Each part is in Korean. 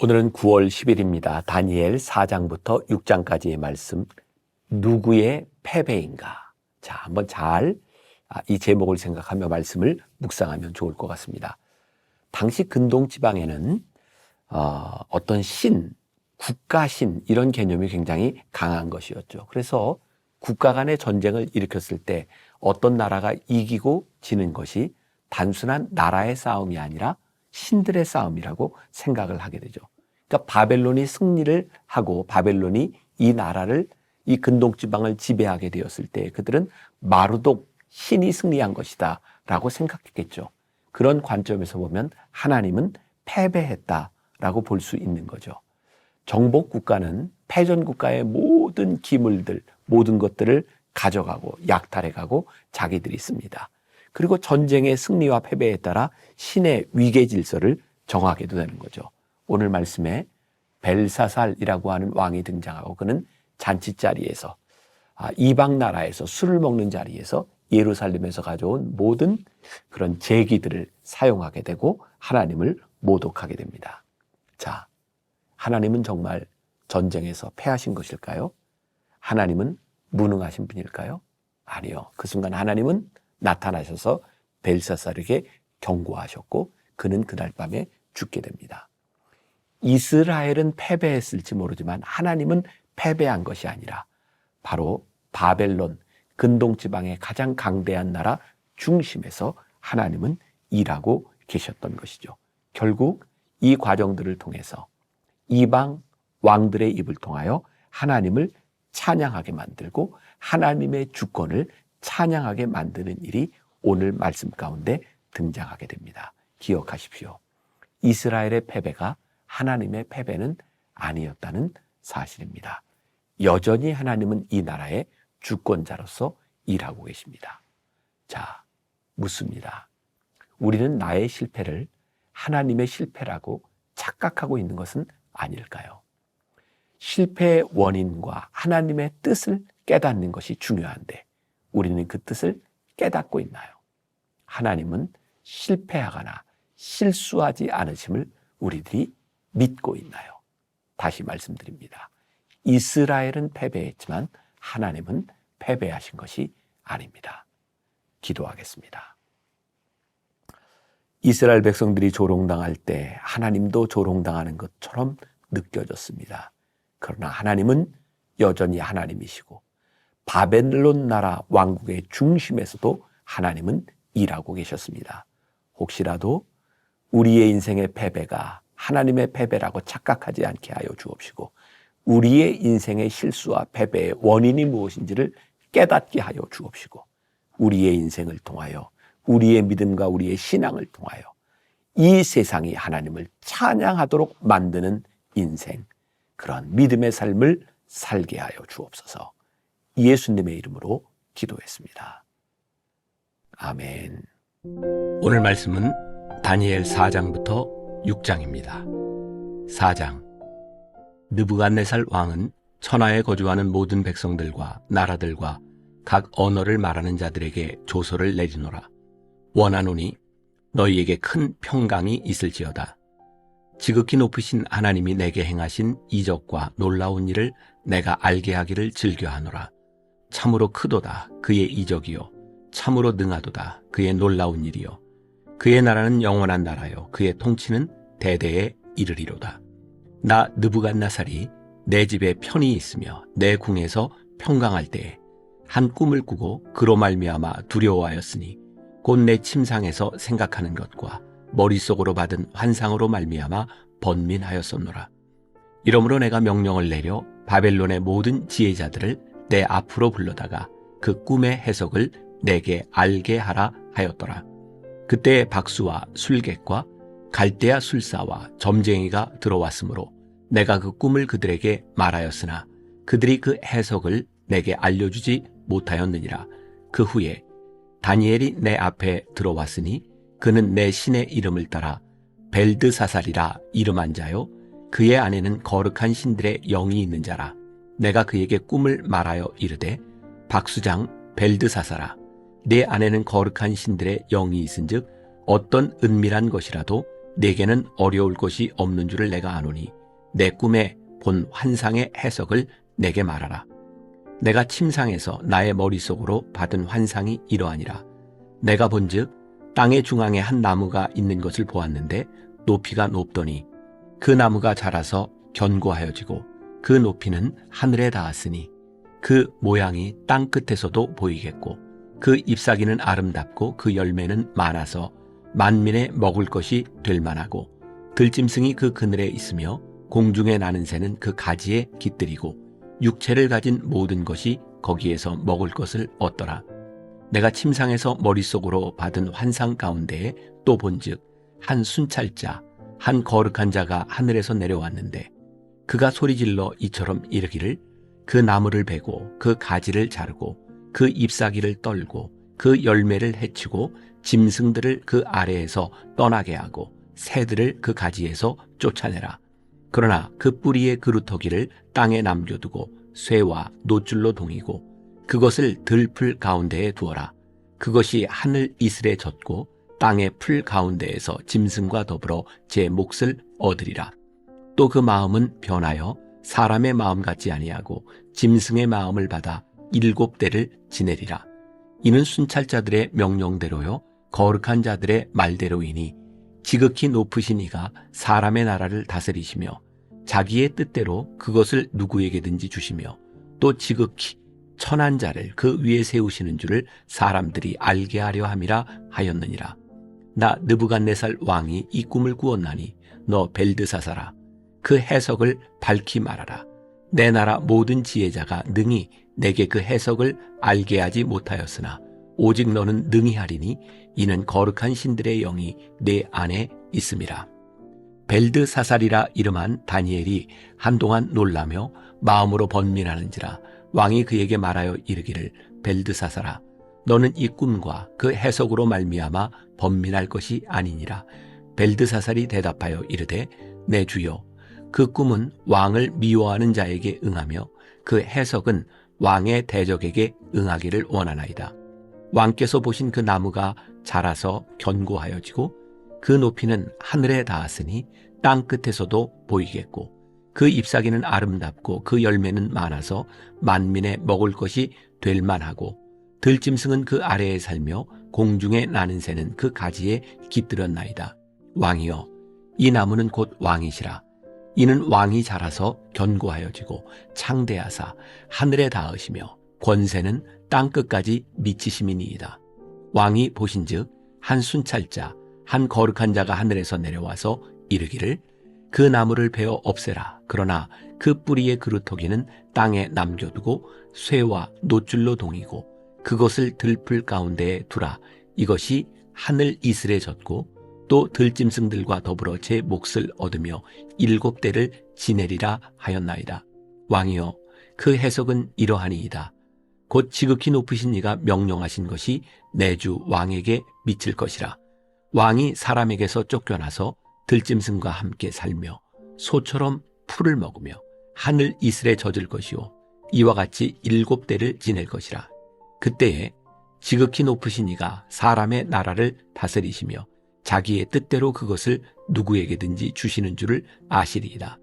오늘은 9월 10일입니다. 다니엘 4장부터 6장까지의 말씀, 누구의 패배인가? 자, 한번 잘 이 제목을 생각하며 말씀을 묵상하면 좋을 것 같습니다. 당시 근동 지방에는 어떤 신, 국가신 이런 개념이 굉장히 강한 것이었죠. 그래서 국가 간의 전쟁을 일으켰을 때 어떤 나라가 이기고 지는 것이 단순한 나라의 싸움이 아니라 신들의 싸움이라고 생각을 하게 되죠. 그러니까 바벨론이 승리를 하고 바벨론이 이 나라를, 이 근동지방을 지배하게 되었을 때 그들은 마르독 신이 승리한 것이다 라고 생각했겠죠. 그런 관점에서 보면 하나님은 패배했다라고 볼 수 있는 거죠. 정복 국가는 패전 국가의 모든 기물들, 모든 것들을 가져가고 약탈해가고 자기들이 씁니다. 그리고 전쟁의 승리와 패배에 따라 신의 위계 질서를 정하게도 되는 거죠. 오늘 말씀에 벨사살이라고 하는 왕이 등장하고 그는 잔치자리에서 이방 나라에서 술을 먹는 자리에서 예루살렘에서 가져온 모든 그런 제기들을 사용하게 되고 하나님을 모독하게 됩니다. 자, 하나님은 정말 전쟁에서 패하신 것일까요? 하나님은 무능하신 분일까요? 아니요. 그 순간 하나님은 나타나셔서 벨사살에게 경고하셨고 그는 그날 밤에 죽게 됩니다. 이스라엘은 패배했을지 모르지만 하나님은 패배한 것이 아니라 바로 바벨론, 근동지방의 가장 강대한 나라 중심에서 하나님은 일하고 계셨던 것이죠. 결국 이 과정들을 통해서 이방 왕들의 입을 통하여 하나님을 찬양하게 만들고 하나님의 주권을 찬양하게 만드는 일이 오늘 말씀 가운데 등장하게 됩니다. 기억하십시오. 이스라엘의 패배가 하나님의 패배는 아니었다는 사실입니다. 여전히 하나님은 이 나라의 주권자로서 일하고 계십니다. 자, 묻습니다. 우리는 나의 실패를 하나님의 실패라고 착각하고 있는 것은 아닐까요? 실패의 원인과 하나님의 뜻을 깨닫는 것이 중요한데 우리는 그 뜻을 깨닫고 있나요? 하나님은 실패하거나 실수하지 않으심을 우리들이 믿고 있나요? 다시 말씀드립니다. 이스라엘은 패배했지만 하나님은 패배하신 것이 아닙니다. 기도하겠습니다. 이스라엘 백성들이 조롱당할 때 하나님도 조롱당하는 것처럼 느껴졌습니다. 그러나 하나님은 여전히 하나님이시고 바벨론 나라 왕국의 중심에서도 하나님은 일하고 계셨습니다. 혹시라도 우리의 인생의 패배가 하나님의 패배라고 착각하지 않게 하여 주옵시고 우리의 인생의 실수와 패배의 원인이 무엇인지를 깨닫게 하여 주옵시고 우리의 인생을 통하여 우리의 믿음과 우리의 신앙을 통하여 이 세상이 하나님을 찬양하도록 만드는 인생, 그런 믿음의 삶을 살게 하여 주옵소서. 예수님의 이름으로 기도했습니다. 아멘. 오늘 말씀은 다니엘 4장부터 6장입니다. 4장. 느부갓네살 왕은 천하에 거주하는 모든 백성들과 나라들과 각 언어를 말하는 자들에게 조서를 내리노라. 원하노니 너희에게 큰 평강이 있을지어다. 지극히 높으신 하나님이 내게 행하신 이적과 놀라운 일을 내가 알게 하기를 즐겨하노라. 참으로 크도다 그의 이적이요 참으로 능하도다 그의 놀라운 일이요 그의 나라는 영원한 나라요 그의 통치는 대대에 이르리로다. 나 느부갓네살이 내 집에 편히 있으며 내 궁에서 평강할 때에 한 꿈을 꾸고 그로 말미암아 두려워하였으니 곧 내 침상에서 생각하는 것과 머릿속으로 받은 환상으로 말미암아 번민하였었노라. 이러므로 내가 명령을 내려 바벨론의 모든 지혜자들을 내 앞으로 불러다가 그 꿈의 해석을 내게 알게 하라 하였더라. 그때 박수와 술객과 갈대아 술사와 점쟁이가 들어왔으므로 내가 그 꿈을 그들에게 말하였으나 그들이 그 해석을 내게 알려주지 못하였느니라. 그 후에 다니엘이 내 앞에 들어왔으니 그는 내 신의 이름을 따라 벨드사살이라 이름한 자요 그의 안에는 거룩한 신들의 영이 있는 자라. 내가 그에게 꿈을 말하여 이르되 박수장 벨드사살아 내 안에는 거룩한 신들의 영이 있은즉 어떤 은밀한 것이라도 내게는 어려울 것이 없는 줄을 내가 아노니 내 꿈에 본 환상의 해석을 내게 말하라. 내가 침상에서 나의 머릿속으로 받은 환상이 이러하니라. 내가 본즉 땅의 중앙에 한 나무가 있는 것을 보았는데 높이가 높더니 그 나무가 자라서 견고하여지고 그 높이는 하늘에 닿았으니 그 모양이 땅 끝에서도 보이겠고 그 잎사귀는 아름답고 그 열매는 많아서 만민의 먹을 것이 될 만하고 들짐승이 그 그늘에 있으며 공중에 나는 새는 그 가지에 깃들이고 육체를 가진 모든 것이 거기에서 먹을 것을 얻더라. 내가 침상에서 머릿속으로 받은 환상 가운데에 또 본즉 한 순찰자 한 거룩한 자가 하늘에서 내려왔는데 그가 소리질러 이처럼 이르기를 그 나무를 베고 그 가지를 자르고 그 잎사귀를 떨고 그 열매를 해치고 짐승들을 그 아래에서 떠나게 하고 새들을 그 가지에서 쫓아내라. 그러나 그 뿌리의 그루터기를 땅에 남겨두고 쇠와 노줄로 동이고 그것을 들풀 가운데에 두어라. 그것이 하늘 이슬에 젖고 땅의 풀 가운데에서 짐승과 더불어 제 몫을 얻으리라. 또 그 마음은 변하여 사람의 마음 같지 아니하고 짐승의 마음을 받아 7대를 지내리라. 이는 순찰자들의 명령대로요 거룩한 자들의 말대로이니 지극히 높으신 이가 사람의 나라를 다스리시며 자기의 뜻대로 그것을 누구에게든지 주시며 또 지극히 천한 자를 그 위에 세우시는 줄을 사람들이 알게 하려 함이라 하였느니라. 나 느부갓네살 왕이 이 꿈을 꾸었나니 너 벨드사사라 그 해석을 밝히 말하라. 내 나라 모든 지혜자가 능히 내게 그 해석을 알게 하지 못하였으나 오직 너는 능히 하리니 이는 거룩한 신들의 영이 내 안에 있음이라. 벨드사살이라 이름한 다니엘이 한동안 놀라며 마음으로 번민하는지라 왕이 그에게 말하여 이르기를 벨드사살아 너는 이 꿈과 그 해석으로 말미암아 번민할 것이 아니니라. 벨드사살이 대답하여 이르되 내 주여 그 꿈은 왕을 미워하는 자에게 응하며 그 해석은 왕의 대적에게 응하기를 원하나이다. 왕께서 보신 그 나무가 자라서 견고하여지고 그 높이는 하늘에 닿았으니 땅 끝에서도 보이겠고 그 잎사귀는 아름답고 그 열매는 많아서 만민의 먹을 것이 될 만하고 들짐승은 그 아래에 살며 공중에 나는 새는 그 가지에 깃들었나이다. 왕이여 이 나무는 곧 왕이시라. 이는 왕이 자라서 견고하여지고 창대하사 하늘에 닿으시며 권세는 땅 끝까지 미치심이니이다. 왕이 보신즉 한 순찰자 한 거룩한 자가 하늘에서 내려와서 이르기를 그 나무를 베어 없애라. 그러나 그 뿌리의 그루터기는 땅에 남겨두고 쇠와 노줄로 동이고 그것을 들풀 가운데에 두라. 이것이 하늘 이슬에 젖고 또 들짐승들과 더불어 제 몫을 얻으며 7대를 지내리라 하였나이다. 왕이여 그 해석은 이러하니이다. 곧 지극히 높으신 이가 명령하신 것이 내 주 왕에게 미칠 것이라. 왕이 사람에게서 쫓겨나서 들짐승과 함께 살며 소처럼 풀을 먹으며 하늘 이슬에 젖을 것이요 이와 같이 7대를 지낼 것이라. 그때에 지극히 높으신 이가 사람의 나라를 다스리시며 자기의 뜻대로 그것을 누구에게든지 주시는 줄을 아시리이다.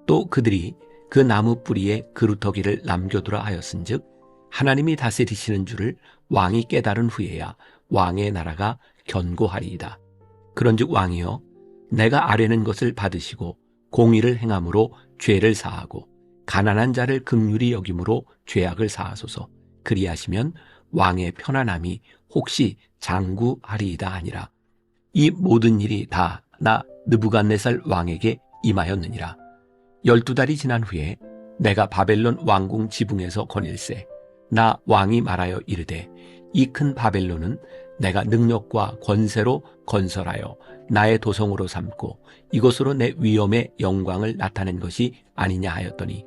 또 그들이 그 나무 뿌리에 그루터기를 남겨두라 하였은즉 하나님이 다스리시는 줄을 왕이 깨달은 후에야 왕의 나라가 견고하리이다. 그런즉 왕이여 내가 아뢰는 것을 받으시고 공의를 행함으로 죄를 사하고 가난한 자를 긍휼히 여김으로 죄악을 사하소서. 그리하시면 왕의 편안함이 혹시 장구하리이다 하니라. 이 모든 일이 다 나 느부갓네살 왕에게 임하였느니라. 12달이 지난 후에 내가 바벨론 왕궁 지붕에서 거닐세 나 왕이 말하여 이르되 이 큰 바벨론은 내가 능력과 권세로 건설하여 나의 도성으로 삼고 이것으로 내 위엄의 영광을 나타낸 것이 아니냐 하였더니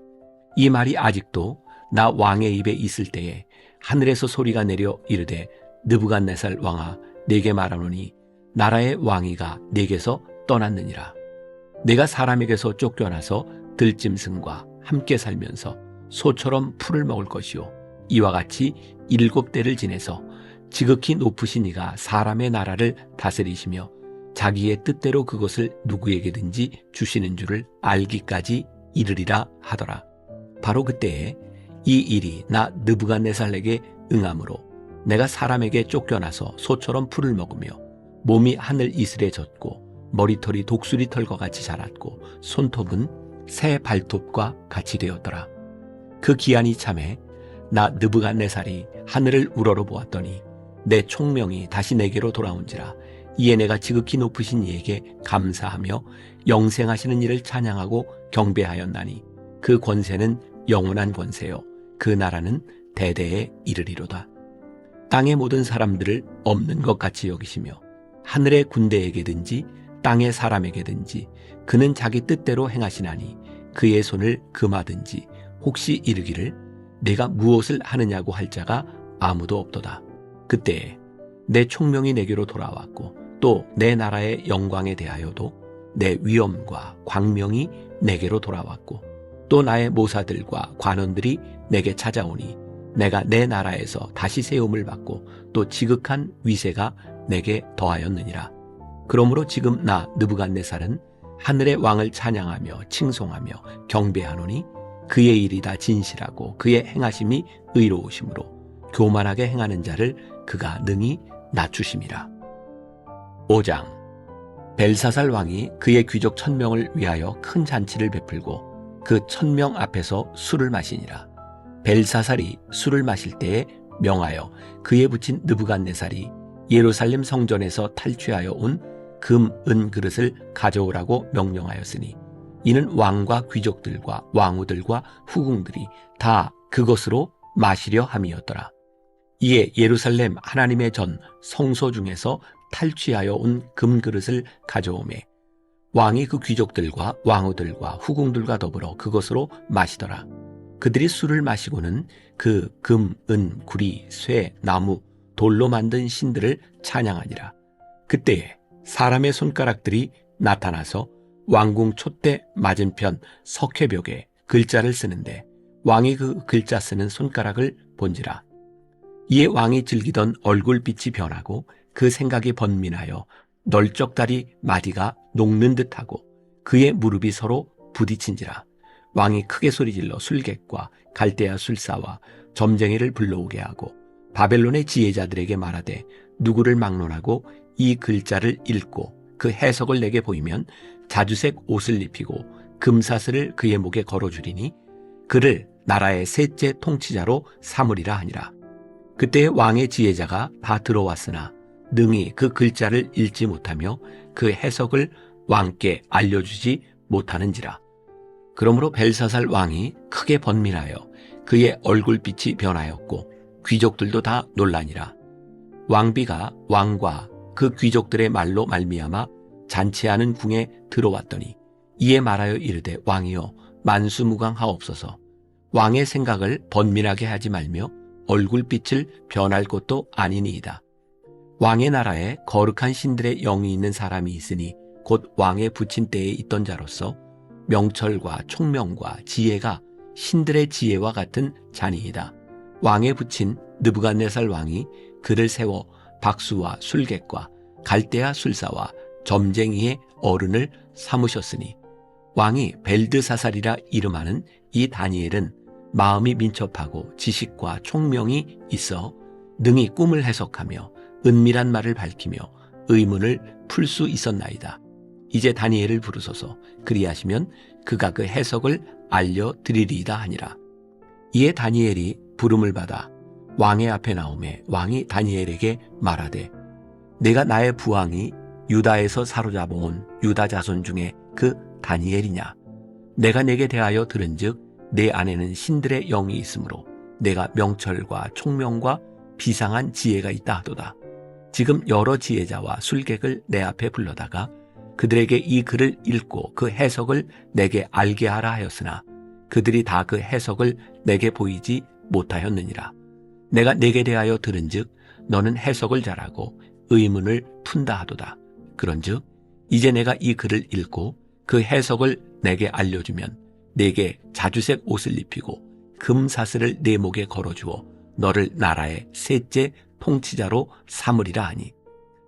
이 말이 아직도 나 왕의 입에 있을 때에 하늘에서 소리가 내려 이르되 느부갓네살 왕아 네게 말하노니 나라의 왕위가 네게서 떠났느니라. 내가 사람에게서 쫓겨나서 들짐승과 함께 살면서 소처럼 풀을 먹을 것이요 이와 같이 7대를 지내서 지극히 높으신 이가 사람의 나라를 다스리시며 자기의 뜻대로 그것을 누구에게든지 주시는 줄을 알기까지 이르리라 하더라. 바로 그때에 이 일이 나 느부갓네살에게 응함으로 내가 사람에게 쫓겨나서 소처럼 풀을 먹으며 몸이 하늘 이슬에 젖고 머리털이 독수리 털과 같이 자랐고 손톱은 새 발톱과 같이 되었더라. 그 기한이 참에 나 느부갓네살이 하늘을 우러러보았더니 내 총명이 다시 내게로 돌아온지라. 이에 내가 지극히 높으신 이에게 감사하며 영생하시는 이를 찬양하고 경배하였나니 그 권세는 영원한 권세요 그 나라는 대대에 이르리로다. 땅의 모든 사람들을 없는 것 같이 여기시며 하늘의 군대에게든지 땅의 사람에게든지 그는 자기 뜻대로 행하시나니 그의 손을 금하든지 혹시 이르기를 내가 무엇을 하느냐고 할 자가 아무도 없도다. 그때에 내 총명이 내게로 돌아왔고 또 내 나라의 영광에 대하여도 내 위엄과 광명이 내게로 돌아왔고 또 나의 모사들과 관원들이 내게 찾아오니 내가 내 나라에서 다시 세움을 받고 또 지극한 위세가 내게 더하였느니라. 그러므로 지금 나 느부갓네살은 하늘의 왕을 찬양하며 칭송하며 경배하노니 그의 일이 다 진실하고 그의 행하심이 의로우심으로 교만하게 행하는 자를 그가 능히 낮추심이라. 5장. 벨사살 왕이 그의 귀족 1000명을 위하여 큰 잔치를 베풀고 그 1000명 앞에서 술을 마시니라. 벨사살이 술을 마실 때에 명하여 그에 붙인 느부갓네살이 예루살렘 성전에서 탈취하여 온 금, 은 그릇을 가져오라고 명령하였으니 이는 왕과 귀족들과 왕후들과 후궁들이 다 그것으로 마시려 함이었더라. 이에 예루살렘 하나님의 전 성소 중에서 탈취하여 온 금그릇을 가져오매 왕이 그 귀족들과 왕후들과 후궁들과 더불어 그것으로 마시더라. 그들이 술을 마시고는 그 금, 은, 구리, 쇠, 나무, 돌로 만든 신들을 찬양하니라. 그때에 사람의 손가락들이 나타나서 왕궁 촛대 맞은편 석회벽에 글자를 쓰는데 왕이 그 글자 쓰는 손가락을 본지라. 이에 왕이 즐기던 얼굴빛이 변하고 그 생각이 번민하여 널쩍다리 마디가 녹는 듯하고 그의 무릎이 서로 부딪힌지라. 왕이 크게 소리질러 술객과 갈대아 술사와 점쟁이를 불러오게 하고 바벨론의 지혜자들에게 말하되 누구를 막론하고 이 글자를 읽고 그 해석을 내게 보이면 자주색 옷을 입히고 금사슬을 그의 목에 걸어주리니 그를 나라의 셋째 통치자로 삼으리라 하니라. 그때 왕의 지혜자가 다 들어왔으나 능히 그 글자를 읽지 못하며 그 해석을 왕께 알려주지 못하는지라. 그러므로 벨사살 왕이 크게 번민하여 그의 얼굴빛이 변하였고 귀족들도 다 놀라니라. 왕비가 왕과 그 귀족들의 말로 말미암아 잔치하는 궁에 들어왔더니 이에 말하여 이르되 왕이여 만수무강하옵소서. 왕의 생각을 번민하게 하지 말며 얼굴빛을 변할 것도 아니니이다. 왕의 나라에 거룩한 신들의 영이 있는 사람이 있으니 곧 왕의 부친 때에 있던 자로서 명철과 총명과 지혜가 신들의 지혜와 같은 자니이다. 왕의 부친 느부갓네살 왕이 그를 세워 박수와 술객과 갈대아 술사와 점쟁이의 어른을 삼으셨으니 왕이 벨드사살이라 이름하는 이 다니엘은 마음이 민첩하고 지식과 총명이 있어 능히 꿈을 해석하며 은밀한 말을 밝히며 의문을 풀 수 있었나이다. 이제 다니엘을 부르소서. 그리하시면 그가 그 해석을 알려드리리이다 하니라. 이에 다니엘이 부름을 받아 왕의 앞에 나오매 왕이 다니엘에게 말하되 내가 나의 부왕이 유다에서 사로잡아온 유다 자손 중에 그 다니엘이냐. 내가 내게 대하여 들은즉 내 안에는 신들의 영이 있으므로 내가 명철과 총명과 비상한 지혜가 있다 하도다. 지금 여러 지혜자와 술객을 내 앞에 불러다가 그들에게 이 글을 읽고 그 해석을 내게 알게 하라 하였으나 그들이 다 그 해석을 내게 보이지 못하였느니라. 내가 내게 대하여 들은즉 너는 해석을 잘하고 의문을 푼다 하도다. 그런즉 이제 내가 이 글을 읽고 그 해석을 내게 알려주면 내게 자주색 옷을 입히고 금사슬을 내 목에 걸어주어 너를 나라의 셋째 통치자로 삼으리라 하니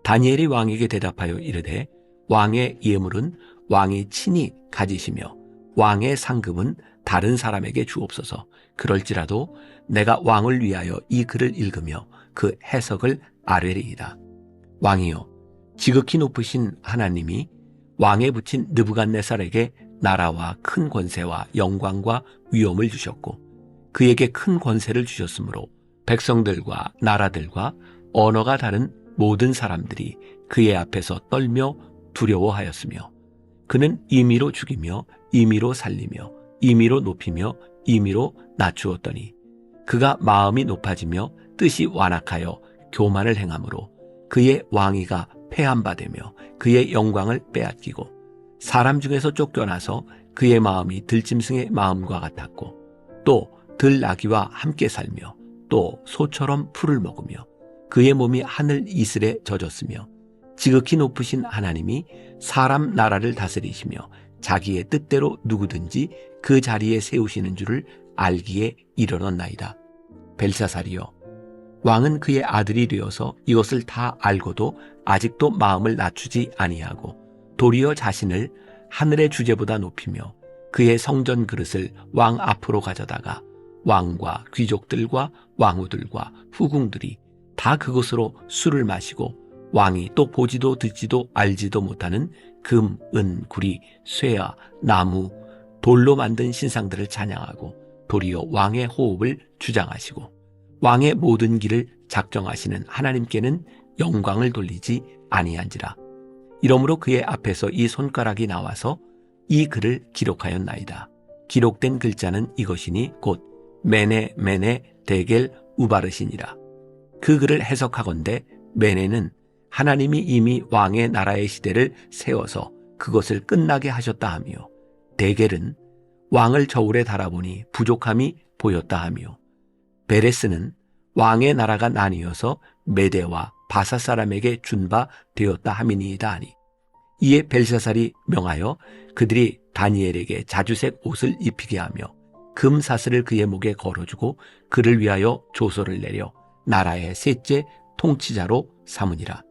다니엘이 왕에게 대답하여 이르되 왕의 예물은 왕이 친히 가지시며 왕의 상급은 다른 사람에게 주옵소서. 그럴지라도 내가 왕을 위하여 이 글을 읽으며 그 해석을 아뢰리이다. 왕이여, 지극히 높으신 하나님이 왕에 붙인 느부갓네살에게 나라와 큰 권세와 영광과 위엄을 주셨고 그에게 큰 권세를 주셨으므로 백성들과 나라들과 언어가 다른 모든 사람들이 그의 앞에서 떨며 두려워하였으며 그는 임의로 죽이며 임의로 살리며 임의로 높이며 임의로 낮추었더니 그가 마음이 높아지며 뜻이 완악하여 교만을 행함으로 그의 왕위가 폐함받으며 그의 영광을 빼앗기고 사람 중에서 쫓겨나서 그의 마음이 들짐승의 마음과 같았고 또 들나귀와 함께 살며 또 소처럼 풀을 먹으며 그의 몸이 하늘 이슬에 젖었으며 지극히 높으신 하나님이 사람 나라를 다스리시며 자기의 뜻대로 누구든지 그 자리에 세우시는 줄을 알기에 이르렀나이다. 벨사살이여, 왕은 그의 아들이 되어서 이것을 다 알고도 아직도 마음을 낮추지 아니하고 도리어 자신을 하늘의 주제보다 높이며 그의 성전 그릇을 왕 앞으로 가져다가 왕과 귀족들과 왕후들과 후궁들이 다 그것으로 술을 마시고 왕이 또 보지도 듣지도 알지도 못하는 금, 은, 구리, 쇠와 나무, 돌로 만든 신상들을 찬양하고 도리어 왕의 호흡을 주장하시고 왕의 모든 길을 작정하시는 하나님께는 영광을 돌리지 아니한지라. 이러므로 그의 앞에서 이 손가락이 나와서 이 글을 기록하였나이다. 기록된 글자는 이것이니 곧 메네 메네 데겔 우바르시니라. 그 글을 해석하건대 메네는 하나님이 이미 왕의 나라의 시대를 세워서 그것을 끝나게 하셨다 하며 데겔은 왕을 저울에 달아보니 부족함이 보였다 하며 베레스는 왕의 나라가 나뉘어서 메대와 바사 사람에게 준 바 되었다 함이니이다 하니 이에 벨사살이 명하여 그들이 다니엘에게 자주색 옷을 입히게 하며 금 사슬을 그의 목에 걸어주고 그를 위하여 조서를 내려 나라의 셋째 통치자로 삼으니라.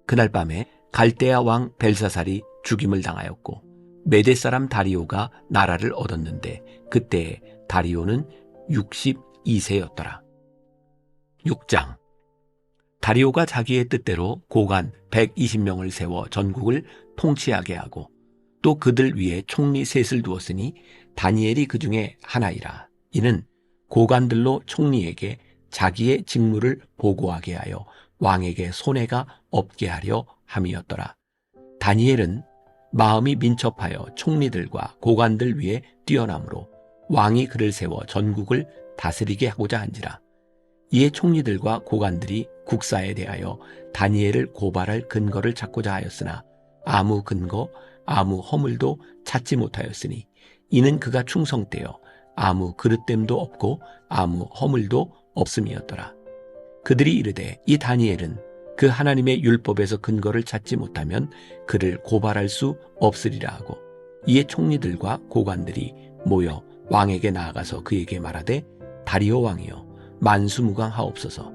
그날 밤에 갈대아 왕 벨사살이 죽임을 당하였고 메대 사람 다리오가 나라를 얻었는데 그때에 다리오는 62세였더라. 6장. 다리오가 자기의 뜻대로 고관 120명을 세워 전국을 통치하게 하고 또 그들 위에 총리 셋을 두었으니 다니엘이 그 중에 하나이라. 이는 고관들로 총리에게 자기의 직무를 보고하게 하여 왕에게 손해가 없게 하려 함이었더라. 다니엘은 마음이 민첩하여 총리들과 고관들 위에 뛰어나므로 왕이 그를 세워 전국을 다스리게 하고자 한지라. 이에 총리들과 고관들이 국사에 대하여 다니엘을 고발할 근거를 찾고자 하였으나 아무 근거, 아무 허물도 찾지 못하였으니 이는 그가 충성되어 아무 그릇됨도 없고 아무 허물도 없음이었더라. 그들이 이르되 이 다니엘은 그 하나님의 율법에서 근거를 찾지 못하면 그를 고발할 수 없으리라 하고 이에 총리들과 고관들이 모여 왕에게 나아가서 그에게 말하되 다리오 왕이여 만수무강하옵소서.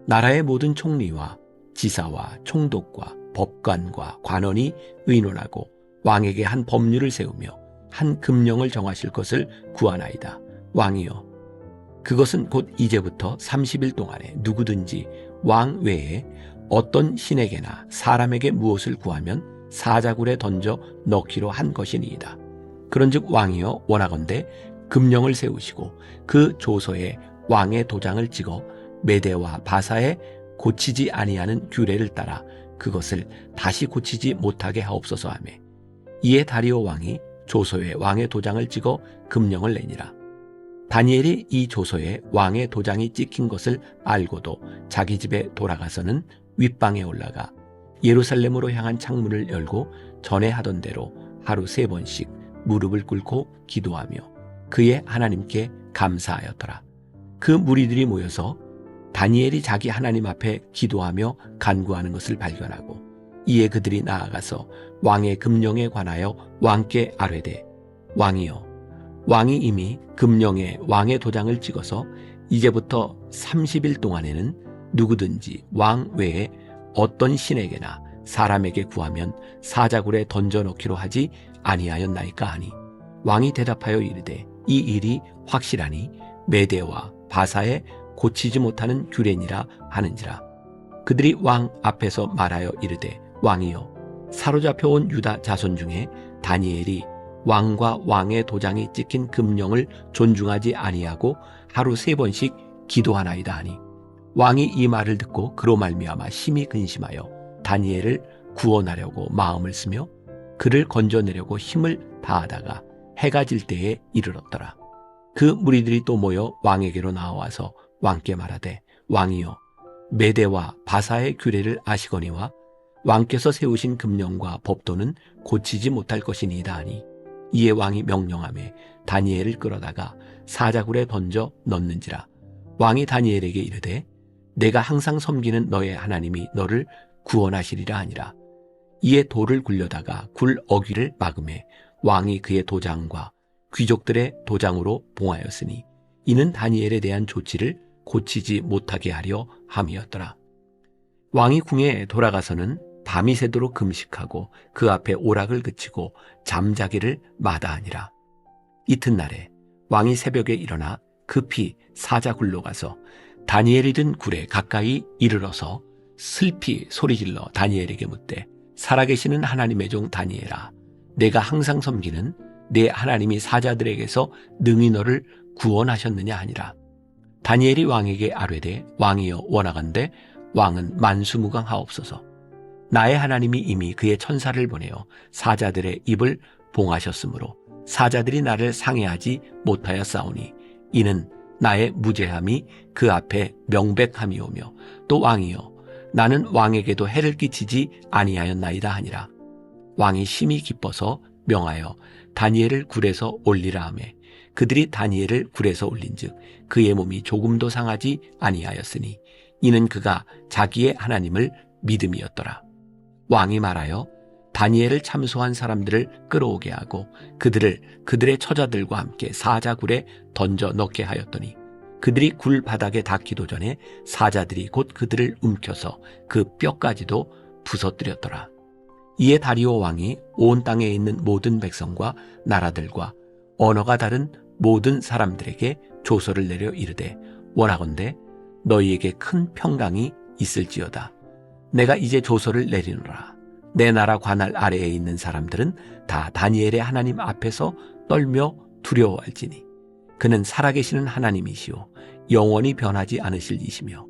나라의 모든 총리와 지사와 총독과 법관과 관원이 의논하고 왕에게 한 법률을 세우며 한 금령을 정하실 것을 구하나이다. 왕이여 그것은 곧 이제부터 30일 동안에 누구든지 왕 외에 어떤 신에게나 사람에게 무엇을 구하면 사자굴에 던져 넣기로 한 것이니이다. 그런즉 왕이여 원하건대 금령을 세우시고 그 조서에 왕의 도장을 찍어 메대와 바사에 고치지 아니하는 규례를 따라 그것을 다시 고치지 못하게 하옵소서 하며 이에 다리오 왕이 조서에 왕의 도장을 찍어 금령을 내니라. 다니엘이 이 조서에 왕의 도장이 찍힌 것을 알고도 자기 집에 돌아가서는 윗방에 올라가 예루살렘으로 향한 창문을 열고 전에 하던 대로 하루 3번씩 무릎을 꿇고 기도하며 그의 하나님께 감사하였더라. 그 무리들이 모여서 다니엘이 자기 하나님 앞에 기도하며 간구하는 것을 발견하고 이에 그들이 나아가서 왕의 금령에 관하여 왕께 아뢰되 왕이여 왕이 이미 금령에 왕의 도장을 찍어서 이제부터 30일 동안에는 누구든지 왕 외에 어떤 신에게나 사람에게 구하면 사자굴에 던져넣기로 하지 아니하였나이까 하니 왕이 대답하여 이르되 이 일이 확실하니 메대와 바사에 고치지 못하는 규례니라 하는지라. 그들이 왕 앞에서 말하여 이르되 왕이여 사로잡혀 온 유다 자손 중에 다니엘이 왕과 왕의 도장이 찍힌 금령을 존중하지 아니하고 하루 3번씩 기도하나이다 하니 왕이 이 말을 듣고 그로 말미암아 심히 근심하여 다니엘을 구원하려고 마음을 쓰며 그를 건져내려고 힘을 다하다가 해가 질 때에 이르렀더라. 그 무리들이 또 모여 왕에게로 나와서 왕께 말하되 왕이여 메대와 바사의 규례를 아시거니와 왕께서 세우신 금령과 법도는 고치지 못할 것이니이다 하니 이에 왕이 명령하며 다니엘을 끌어다가 사자굴에 던져 넣는지라. 왕이 다니엘에게 이르되 내가 항상 섬기는 너의 하나님이 너를 구원하시리라 하니라. 이에 돌을 굴려다가 굴 어귀를 막음에 왕이 그의 도장과 귀족들의 도장으로 봉하였으니 이는 다니엘에 대한 조치를 고치지 못하게 하려 함이었더라. 왕이 궁에 돌아가서는 밤이 새도록 금식하고 그 앞에 오락을 그치고 잠자기를 마다하니라. 이튿날에 왕이 새벽에 일어나 급히 사자굴로 가서 다니엘이 든 굴에 가까이 이르러서 슬피 소리질러 다니엘에게 묻되 살아계시는 하나님의 종 다니엘아 내가 항상 섬기는 내 하나님이 사자들에게서 능히 너를 구원하셨느냐 하니라. 다니엘이 왕에게 아뢰되 왕이여 원하건대 왕은 만수무강하옵소서. 나의 하나님이 이미 그의 천사를 보내어 사자들의 입을 봉하셨으므로 사자들이 나를 상해하지 못하였사오니 이는 나의 무죄함이 그 앞에 명백함이오며 또 왕이여 나는 왕에게도 해를 끼치지 아니하였나이다 하니라. 왕이 심히 기뻐서 명하여 다니엘을 굴에서 올리라 하며 그들이 다니엘을 굴에서 올린즉 그의 몸이 조금도 상하지 아니하였으니 이는 그가 자기의 하나님을 믿음이었더라. 왕이 말하여 다니엘을 참소한 사람들을 끌어오게 하고 그들을 그들의 처자들과 함께 사자굴에 던져 넣게 하였더니 그들이 굴 바닥에 닿기도 전에 사자들이 곧 그들을 움켜서 그 뼈까지도 부서뜨렸더라. 이에 다리오 왕이 온 땅에 있는 모든 백성과 나라들과 언어가 다른 모든 사람들에게 조서를 내려 이르되 원하건대 너희에게 큰 평강이 있을지어다. 내가 이제 조서를 내리노라. 내 나라 관할 아래에 있는 사람들은 다 다니엘의 하나님 앞에서 떨며 두려워할지니 그는 살아계시는 하나님이시오 영원히 변하지 않으실 이시며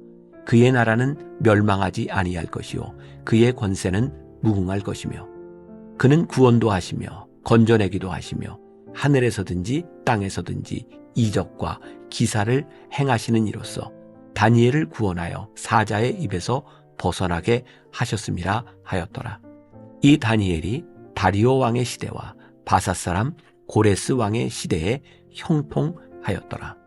그의 나라는 멸망하지 아니할 것이요 그의 권세는 무궁할 것이며 그는 구원도 하시며 건져내기도 하시며 하늘에서든지 땅에서든지 이적과 기사를 행하시는 이로써 다니엘을 구원하여 사자의 입에서 벗어나게 하셨음이라 하였더라. 이 다니엘이 다리오 왕의 시대와 바사 사람 고레스 왕의 시대에 형통하였더라.